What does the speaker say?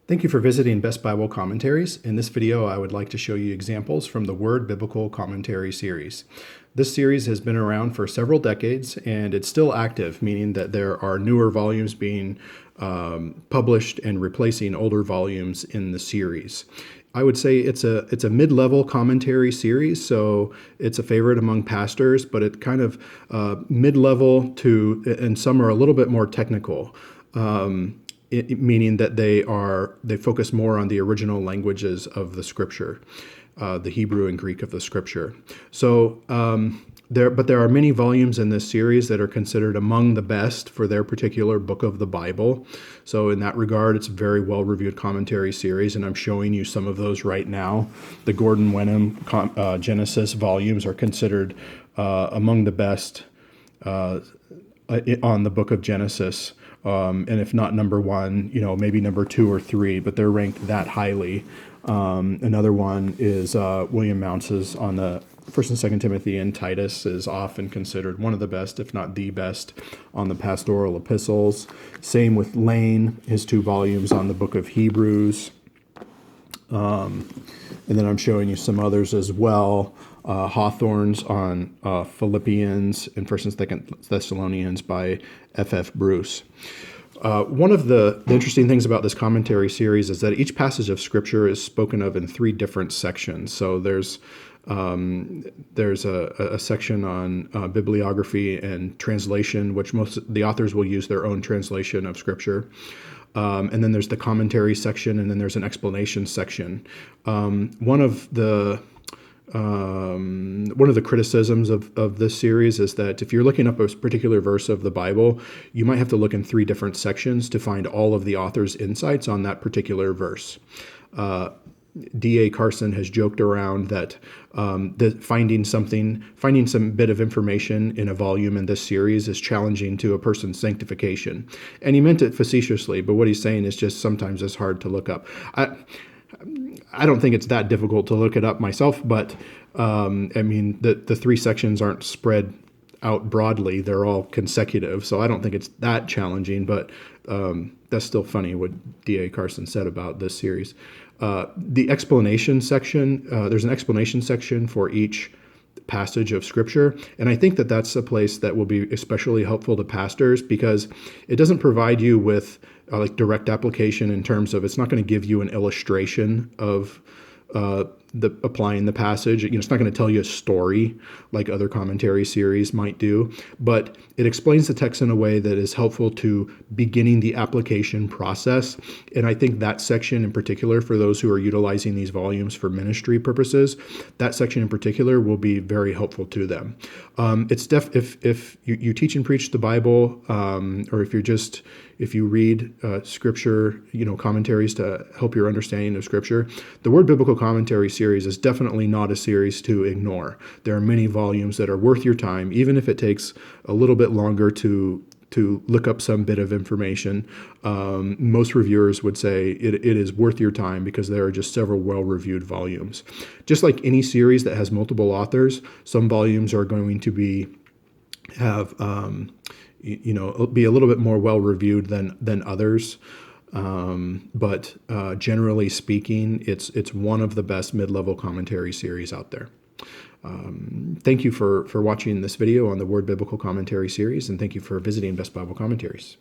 Thank you for visiting Best Bible Commentaries. In this video, I would like to show you examples from the Word Biblical Commentary series. This series has been around for several decades, and it's still active, meaning that there are newer volumes being published and replacing older volumes in the series. I would say it's a mid-level commentary series, so it's a favorite among pastors, but it kind of mid-level to, and some are a little bit more technical. Meaning that they focus more on the original languages of the Scripture, the Hebrew and Greek of the Scripture. So there are many volumes in this series that are considered among the best for their particular book of the Bible. So in that regard, it's a very well-reviewed commentary series, and I'm showing you some of those right now. The Gordon Wenham Genesis volumes are considered among the best on the book of Genesis. And if not number one, maybe number 2 or 3, but they're ranked that highly. Another one is William Mounce's on the 1st and 2nd Timothy, and Titus is often considered one of the best, if not the best, on the pastoral epistles. Same with Lane, his 2 volumes on the book of Hebrews. And then I'm showing you some others as well. Hawthorne's on Philippians and 1st and 2nd Thessalonians by F.F. Bruce. One of the interesting things about this commentary series is that each passage of Scripture is spoken of in 3 different sections. So there's a section on bibliography and translation, which most the authors will use their own translation of Scripture. And then there's the commentary section, and then there's an explanation section. One of the criticisms of this series is that if you're looking up a particular verse of the Bible, you might have to look in 3 different sections to find all of the author's insights on that particular verse. D.A. Carson has joked around that finding some bit of information in a volume in this series is challenging to a person's sanctification. And he meant it facetiously, but what he's saying is just sometimes it's hard to look up. I don't think it's that difficult to look it up myself, but the 3 sections aren't spread out broadly. They're all consecutive, so I don't think it's that challenging, but that's still funny what D.A. Carson said about this series. The explanation section, there's an explanation section for each passage of Scripture, and I think that that's a place that will be especially helpful to pastors, because it doesn't provide you with direct application in terms of, it's not going to give you an illustration of applying the passage. It's not going to tell you a story like other commentary series might do, but it explains the text in a way that is helpful to beginning the application process. And I think that section in particular, for those who are utilizing these volumes for ministry purposes, that section in particular will be very helpful to them. If you teach and preach the Bible, or if you read Scripture, commentaries to help your understanding of Scripture, the Word Biblical Commentary series is definitely not a series to ignore. There are many volumes that are worth your time, even if it takes a little bit longer to look up some bit of information. Most reviewers would say it is worth your time, because there are just several well-reviewed volumes. Just like any series that has multiple authors, some volumes are going to be be a little bit more well-reviewed than others. But generally speaking, it's one of the best mid-level commentary series out there. Thank you for watching this video on the Word Biblical Commentary series, and thank you for visiting Best Bible Commentaries.